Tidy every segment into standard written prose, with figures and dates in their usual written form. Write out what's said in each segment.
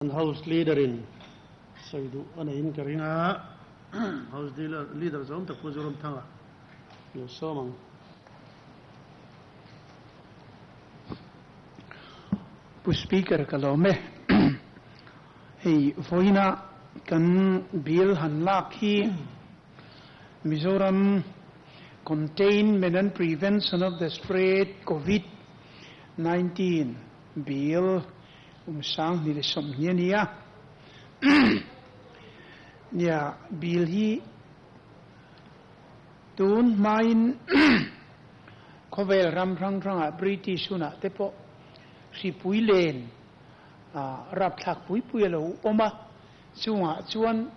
House leader in Saidu Anain Karina House leader zone the Puzurum Tanga. You saw man. Speaker Kalome Hey Voina can Bill Hanlaki Mizoram Containment and Prevention of the Spread COVID-19 Bill sang ni le som nia nia bil hi tun main khovel ram rang rang British una tepo si pui len rap thak pui lo oma chunga chuan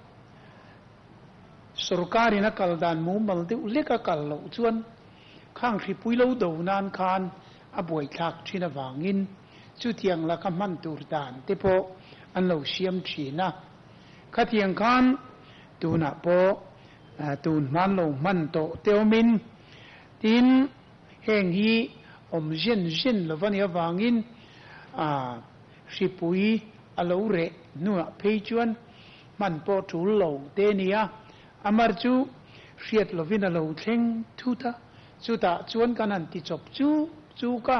sarkari na kaldan mu malde uleka kallo chuan khang si pui lo do nan khan aboi thak thina wangin chu tiang la kaman tur dan te po an lo siam thina khatiang khan tuna po tun man lo man to teomin tin heng hi om jen lo van ya wangin sipui alo re nuwa peichuan man po tu lo te nia amar chu riat lovin alo thleng thuta chuta chuan kanan ti chop chu ka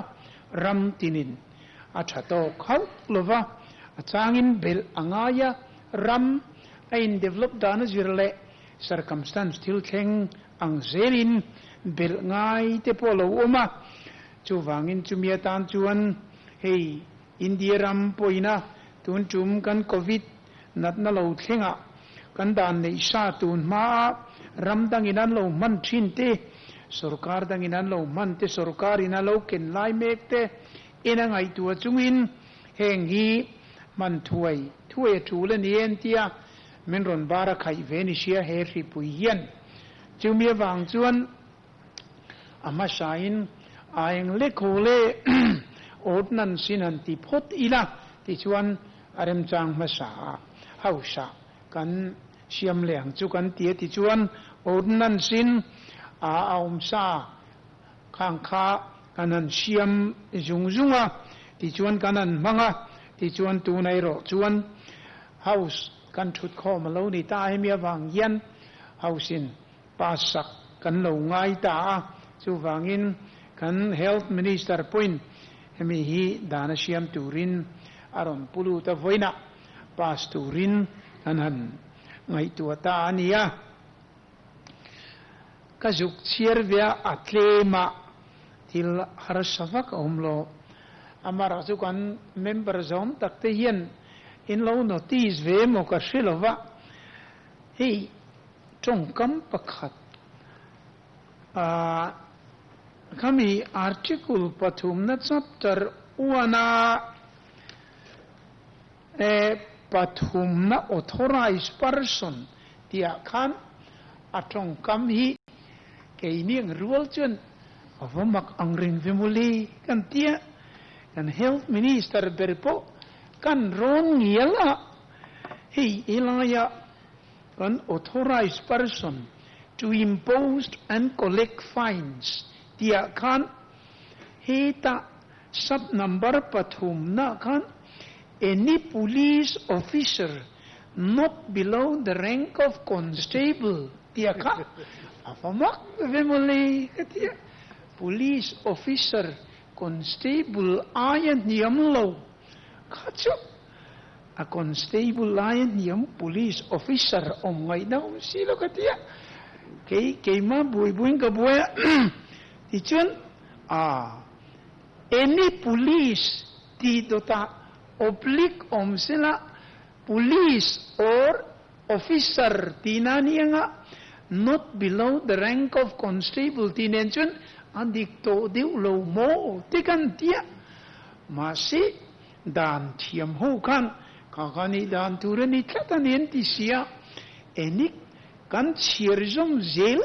ram tinin achato khau lova achangin bel angaya ram in develop dana zirle circumstance til theng ang zerin bel ngai te polo oma chu wangin chumia tan chuan hei india ram poina tun chum kan covid nat na lo thenga kan dan nei sa tun ma ram danginan lo man thin te sarkar danginan lo man te sarkar ina lo ken lai mek te ina ngai tua chungin heng hi man thuai thule nien tia men ron bara khai venisia he ri puian chumia wang chuan ama sain aeng le khole odnan sinan ti phot ila ti chuan arem chang ma sa hausa kan siam leng chu kan tia ti chuan odnan sin aum sa khang kha kanan siam zungzunga ti chuan kanan manga ti chuan tu nai ro chuan house kan thut khom lo ni ta hemia wang yan housein pasak kan lo ngai ta chu wangin kan health minister point hemi hi dana siam turin aron pulu ta voina pas turin kanan ngai tu ta ania kazuk chiervia atlema til harasavak omlo amara chu kan member zone takte hian in lo notice ve mo ka shilova hei tongkam pakhat kami article pathumna chapter 1 pathumna authorized person tia khan atongkam hi keiniang rual chun avamak angring vemuli kan tia kan health minister berpo kan ron yela hey ilaya kan authorized person to impose and collect fines tia kan heta sub number pathum na kan any police officer not below the rank of constable tia kan avamak vemuli tia police officer constable ayan yamlo khachu a constable ayan yam police officer ngai nau silo katia ke ma buin ka boya tichun any police ti dota oblique sila police or officer tinanianga not below the rank of constable tinenchun andikto deu lo mo tikan tia masi dan thiam ho kan kakani dan turani tlatanen ti sia enik kan chirjom jail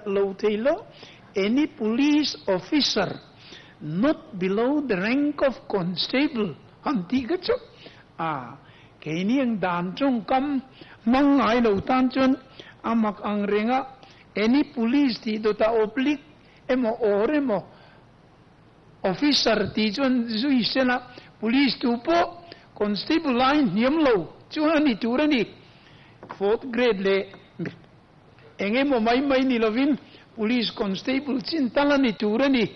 lo telo any police officer not below the rank of constable antiga chu keniang dan chung kam mangai lo tan chun amak ang renga any police ti dota oblique emo oremo officer ti chun zui sela police tu po constable line เนียมโลจูฮันนี่ตูรันนี่ fourth grade เลยเองโมไม่นี่ลวิน police constable จินตัลนี่ตูรันนี่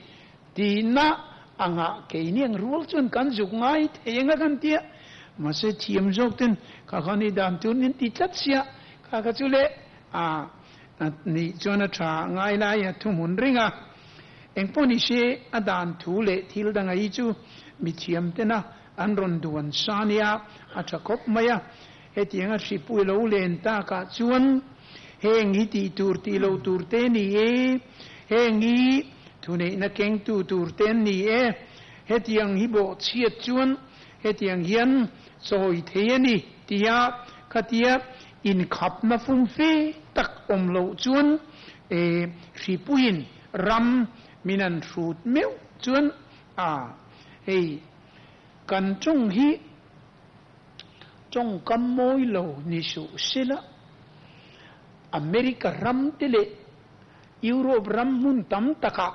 ดีน่าอ่างเกี่ยนี่ยังรู้จนกันจุกง่ายเองกันเตี้ยมาเสียทีมจกตินข้าคนนี้ดามตุนนี่ติดจัดเสียข้าก็จุเล่นี่จวนชาง่ายเลยทุ่มหุ่นริงเองพอนี่เชอดานทูเล่ที่เราดังไอ้จูมีทีมเตนะอันรอนดวนซานียอาจจะคบไหมเฮตียงสิปุยเราเล่นตากาจวนเฮงฮิตีตูร์ตีเราตูร์เตนี่เฮงฮีทุนนักเก่งตูร์เตนี่เฮตียงฮิโบเชียจวนเฮตียงเฮียนโซยเทียนี่ตียาขัดยาอินขับมาฟุ้งเฟตักอมเราจวนสิปุยนรำมินันสูดเมียวจวนเฮกันจงฮีจงกำมวยโลนิสุสิละอเมริการำติเลยุโรปรำมุนตัมตะกะ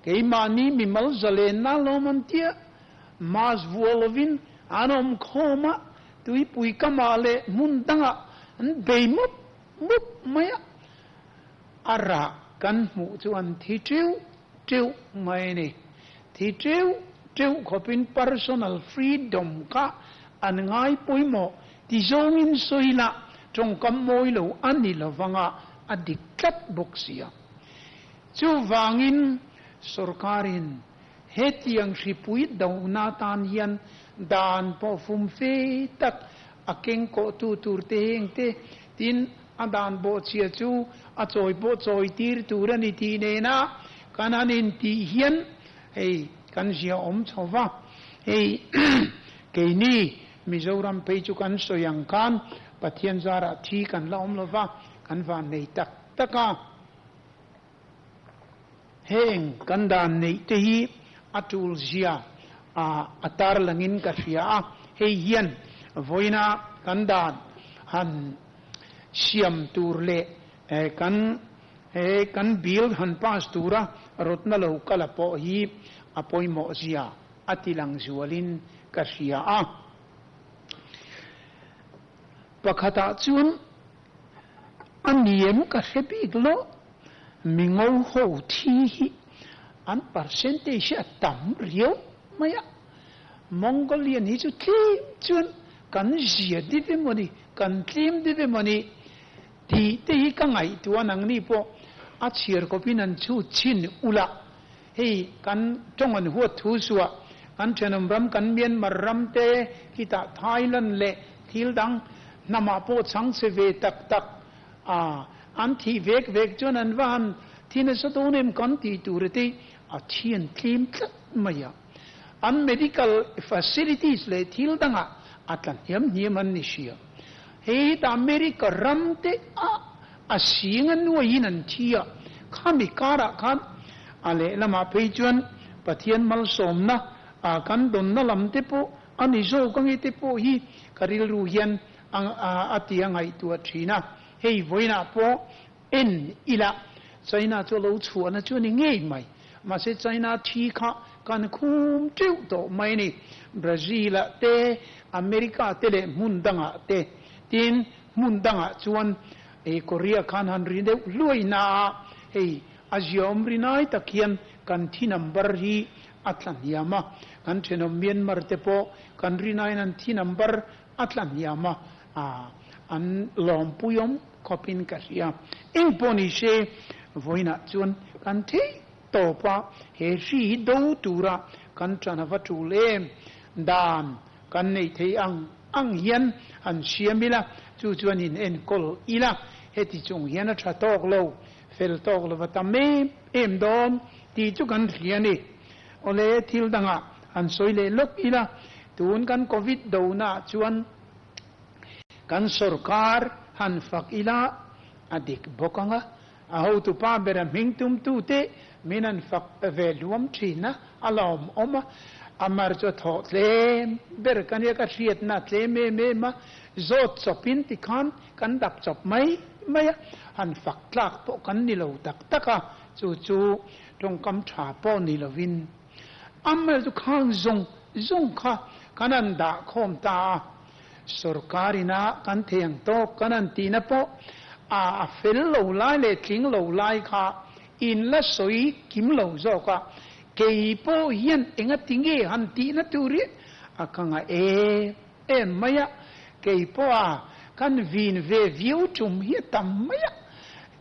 เกยมานีมิมัลซาเลนาโลมันเตียมาสวัวลวินอานอมโคมาตุยปุยกมาเลมุนตังะอันเบยมุบไม่อาระกันหูจวนที่เจ้าไม่เนี่ยที่เจ้าเขาเป็น personal freedom ค่ะอันง่ายปุยโมที่จงอินสุยละจงกำมวยโลอันนี้ละฟังอดีกัดบุกเสียจูวังอินสุรการินเฮติยังสิปุยดาวนาตานยันดานพอฟุมเฟตักอาเก่งโกตูร์เตงเตตินอดานโบเชียจูอาจอยโบจอยตีร์ตูรันิตีเนนะกันอันอินตีเฮียนเฮ้กันเสียชาวะเฮ้เกนี่มิโซรัมไปจุกันสยังกันปะเทียนซาระทีกันละลวะกันวานในตะกาเฮงกันดานในตีอัตุลเซียอัตารลังอินกัสยาเฮียนวอยนากันดานหันเชียมตูร์เล่กันบิลหันพาสตูระรถนั่งลูกละปอฮีอปอยโมเซียอัติลังจวลินกัสยาปะขตาจวนอันนี้มุกเสบิกโลมิงเอาหูที่อันเปอร์เซนต์ที่ต่ำเรียวไม่อะมองโกเลียนี่จุดที่จวนกันเสียดิบมันนี่กันทีมดิบมันนี่ที่กังไงตัวนังนี่พออาเชียร์ก็พินันชูชินอุละเฮ้กันจงอันหัวทูสัวกันเชนมรำกันเมียนมารำเตกิตาไทยแลนด์เละทิลดังนามาโพสังเสเวตักอันที่เวกจนอันวันที่นั่นสุดโอเนมกันที่ตูรตีอาเชียนทีมทัดไม่ยาอัน medical facilities เลยทิลดังอัตลันเยี่ยมันนิเชียเฮ้ตอเมริการำเตอาเสียงนัวยินันที่ข้ามีการะข้าอะไรละมาไปจวนปะเทียนมัลสมนะกันดนนั่นลำเตปอันนี้โจกังเตปฮีการิลรูเฮียนอาทิยังไงตัวชีนะเฮ้ยวันน่ะพอเอ็นอีละใจน่าจะรู้ชัวนะจวนนี่ง่ายไหมมาเสียใจน่าที่ข้ากันคุมเจ้าตัวไม่นี่บราซิลเตอเมริกาเตเลมุนดังเตทีนมุนดังจวนเอเกาหลีขันหันรินเดลุยนาเฮ้ยอาเซียมรินายตะเคียนกันที่นัมเบอร์ฮีอัตลันยามากันเชนอมเมียนมาร์เตโปกันรินายนันที่นัมเบอร์อัตลันยามาอันลอมปุยมขบินกัสยาเอ็งปนิเชวันน่ะจวนกันที่ต่อไปเฮชีดูตูระกันจันทวัตุเลมดานกันในที่อังยันอันเชียมิละจู่จวนอินเอ็นกอลอีละเฮติจงยันชะตอกโลเฟลตอกโลวัตเมเอ็มดอนที่จุกันเรียนี่โอเลทิลดังอันสวยเลลกอีละตูนกันโควิดดูน่ะจวนกันสุรการหันฟักอีละอดีกบกังอาหูตุป้าเบรมิงตุมตูเตมินันฟักเวลวมชีนะอัลลอฮ์อมอามาร์จทอเลมเบรกันยักษ์เชียดนัดเลมมาโจทย์จบินติกันดับจบไม่หันฝักลากพวกกันนี่เราตักจู่ตรงคำถามพอนี่เราวินอามาร์จุข้างจงค่ะ kanan da khom ta sorkarina kan theng to kanan ti na po a fel lo lai le thing lo lai kha in la soi kim lo zo ka kei po hian enga tinge han ti na turi akanga en maya kei po a kan vin ve viu tum hi tam maya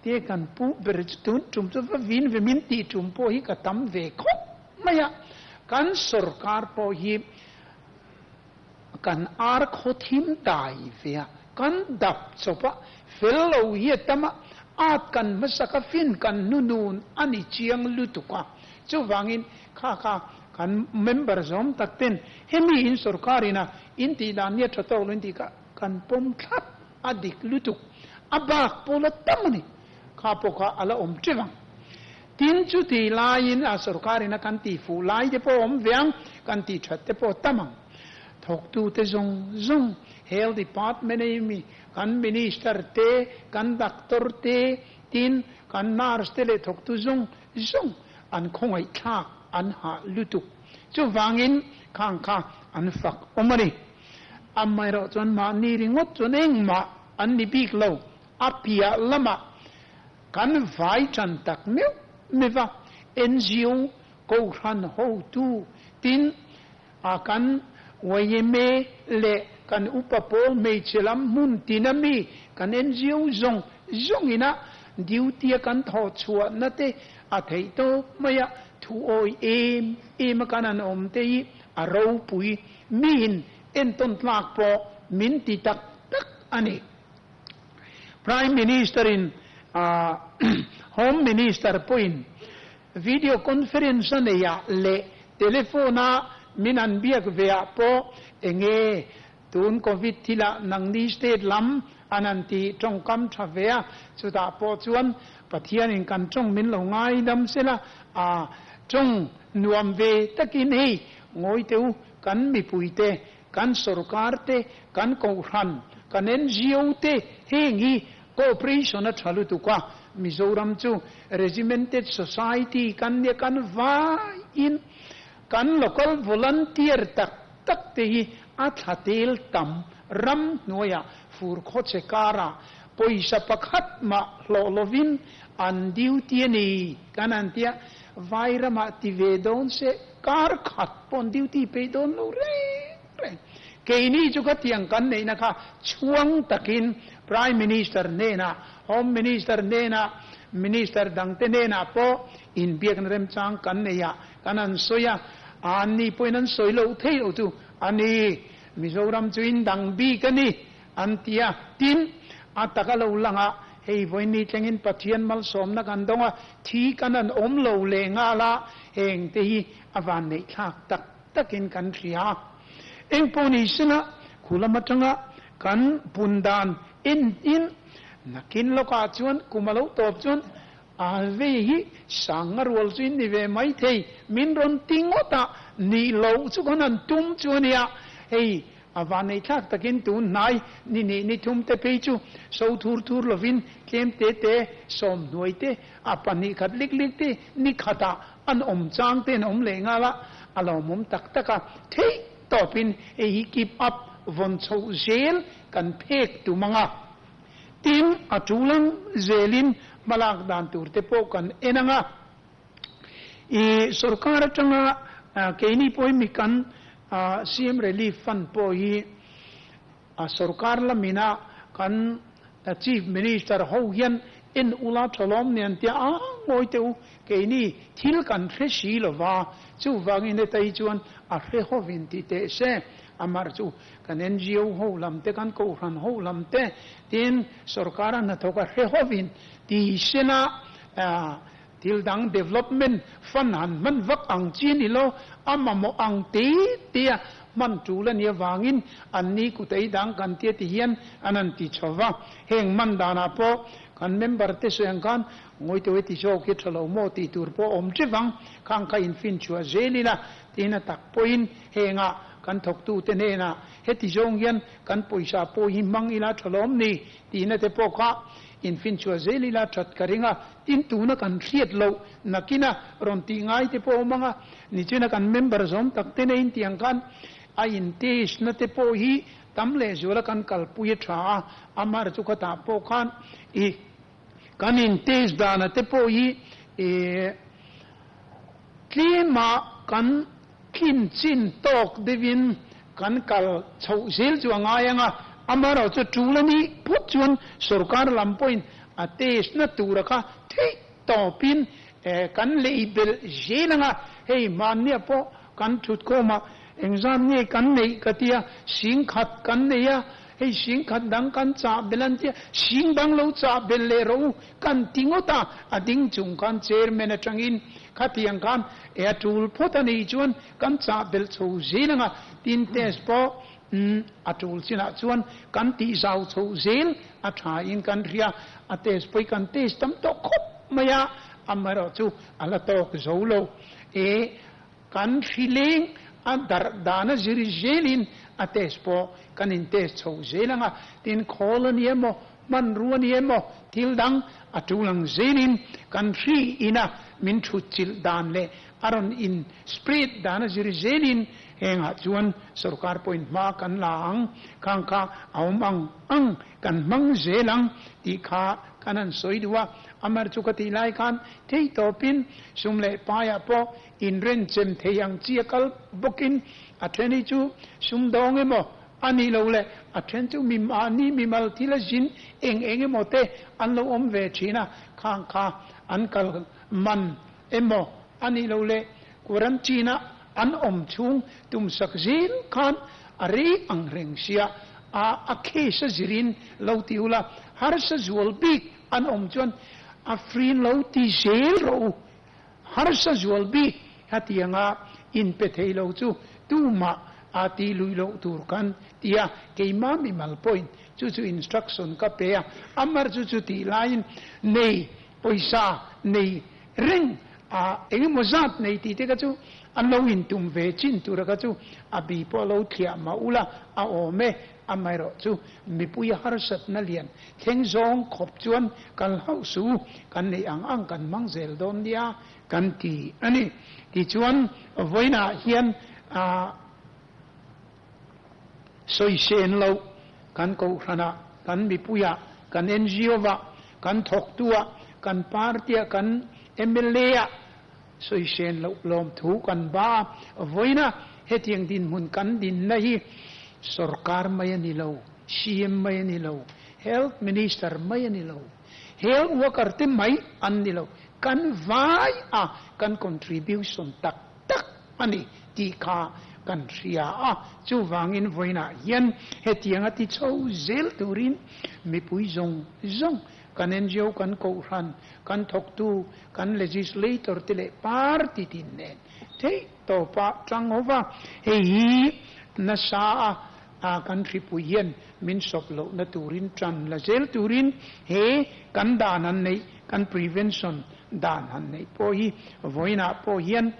te kan pu ber tun tum so vin ve min ti tum po hi ka tam ve kho maya kan sarkar po hi kan ar khothim dai ve kan dap sopa fellow hi tama at kan masaka fin kan nunun ani chiang lutuka chu wangin kha kan member zom takten hemi in sarkarina in ti dan ye thato lun ti ka kan pom khat adik lutuk abak pola tamani kha poka ala chiwang tin chu ti lain a sarkarina kan ti fu lai de po vyang kan ti that te po tamang thok tu te zong health department mi kan minister te kan doctor te tin kan nurse te le thok tu zong an khongai thak an ha lutuk chu wangin khang kha an fak omani amai ro chon ma ni ringot chon eng ma an ni bik lo apia lama kan vai chan tak me va NGO ko ran ho tu tin a kan wayeme le kan upapo me chelam mun tinami kan NGO zong ina duty kan tho chua na te a thei to maya thu oi em kanan om te a ro pui min en ton tlak po min ti tak ani prime minister in home minister point video conference ne ya le telefona minan biak vea po enge tun covid thila nang ni state lam ananti tongkam thavea chuta po chuan pathian in kan chong min lo ngai dam sela a chong nuam ve takin hei ngoi teu kan mi puite kan sarkar te kan ko ran kan NGO te hengi cooperation a thalu tu ka Mizoram chu regimented society kan ne kan vai in kan local volunteer tak te hi athatel tam ram noya fur khoche kara poisa pakhat ma lovin an duty ni kanantia vairama tivedon se kar khat pon duty pe don lo re keini chu ka tiang kan nei na kha chuang takin prime minister ne na home minister ne na minister dangte ne na po in biak rem chang kan ne ya kanan soya ani poinan soilo thei lo tu ani Mizoram chuin dang bi kani antia tin atakalo langa hei voini tlengin pathian mal somna kan donga thi kanan om lo le nga la heng te hi awan nei thak takin kan thria eng poni sina khulamatanga kan pundan in nakin loka chuan kumalo top chuan alve hi sangarwal chuin ni ve mai thei min ron tingota ni lo chu kanan tum chuania hei avanei thak takin tu nai ni thum te pe chu so thur lovin kem te som noi te apani khat lik te ni khata an om chang te om le nga la alo mum tak taka thei topin e hi keep up von chou zel kan phek tu manga tin atulang zelin malak dan tur te po kan enanga e sarkar changa keini poi mi kan CM relief fund po hi sarkar la mina kan chief minister ho hian in ula tholom nian tia ngoi teu keini thil kan threshi lova chu wangin ne tai chuan a hre hovin ti te se amar chu kan NGO ho lam te kan ko ran ho lam te tin sarkar na thoka hre hovin ti sena tildang development fund han man vak ang chin ilo amamo ang tia man chulan ya wangin anni ku tei dang kan tia ti hian anan ti chowa heng man dana po kan member te soyang kan ngoi te ti so ki thalo mo ti tur po om chiwang khang ka infin chua zelila tina tak poin henga kan thok tu te ne na heti jong hian kan poisa po hi mang ila thalom ni tina te po kha infin chua zelila chat karinga tin tu na kan riat lo nakina ron ti ngai te po manga ni china kan member zom tak te ne in tiang kan in tes na te po hi tam le zula kan kal puya tha amar chu kata po khan I kan in tes da na te po hi klima kan kin chin tok devin kan kal chau zel chuanga yanga amaro chu tulani phut chuan sarkar lampoin a tes na turaka thei topin kan leibel jenanga hei mania po kan thut ko ma exam nge kan nei katia sing khat kan neya hei sing khat dang kan cha belantia sing dang lo cha belle ro kan tingota ading chung kan chairman atangin khatiang kan atul photani chuan kan cha bel chho jenanga tin test po atul sina chuan kan ti zau chho zel a tha in kan ria a test poi kan test tam to khop maya amaro chu ala tok zolo kan feeling adar dana jiri jelin a test po kan in test chho zelanga tin colony mo man ruani mo tildang atulang zelin kan ri ina min thuchil dan le aron in spread dana jiri zelin henga chuan sarkar point ma kan lang khang kha aumang ang kan mang zelang ti kha kanan soidwa amar chukati lai kan thei topin sumle paya po in ren chem theyang chiakal bokin atheni chu sumdong emo ani lo le athen chu mim ani mimal thila jin eng emo te an lo om ve china khang kha an kal man emo ani lo le kuran china an om chung tum sakzin khan ari ang reng sia a khesa zirin lo tiula har sa zual bik an om chuan a frin lo ti zel ro har sa zual bik hatianga in pethei lo chu tuma ati lui lo tur kan tia keima mi mal point chu instruction ka pe amar chu ti line nei poisa nei ring a engmozat nei ti te ka chu an lo in tum ve chin tur ka chu abi po lo thia maula a ome amairo chu mi puya harsat na lian theng zong khop chuan kal hau su kan nei ang kan mangzel don dia kan ti ani ti chuan voina hian a soi sen lo kan ko khana kan mi puya kan NGO wa kan thok tua kan partia kan MLA soi sen lo lom thu kan ba voina hetiang din mun kan din nahi sarkar mayani lo CM mayani lo health minister mayani lo health worker te mai an ni lo kan vai kan contribution tak ani ti kha kan ria chu wangin voina hian hetiang ati chho zel turin mi pui zong kan NGO kan ko ran kan thok tu kan legislator tile party tin nen thei to pa trangova hei na sa kan tripuyen min soplo na turin tran la zel turin he kan danan nei kan prevention dan han nei po hi voina po hian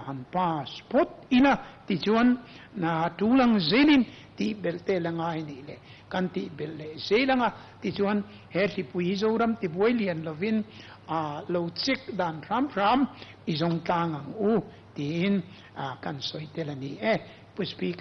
han passport ina ti chuan na tulang zelin ti belte langai ni le kan ti belle zelanga ti chuan he ti pui zoram ti boilian lovin lo chik dan ram izong tangang tin kan soitelani puspika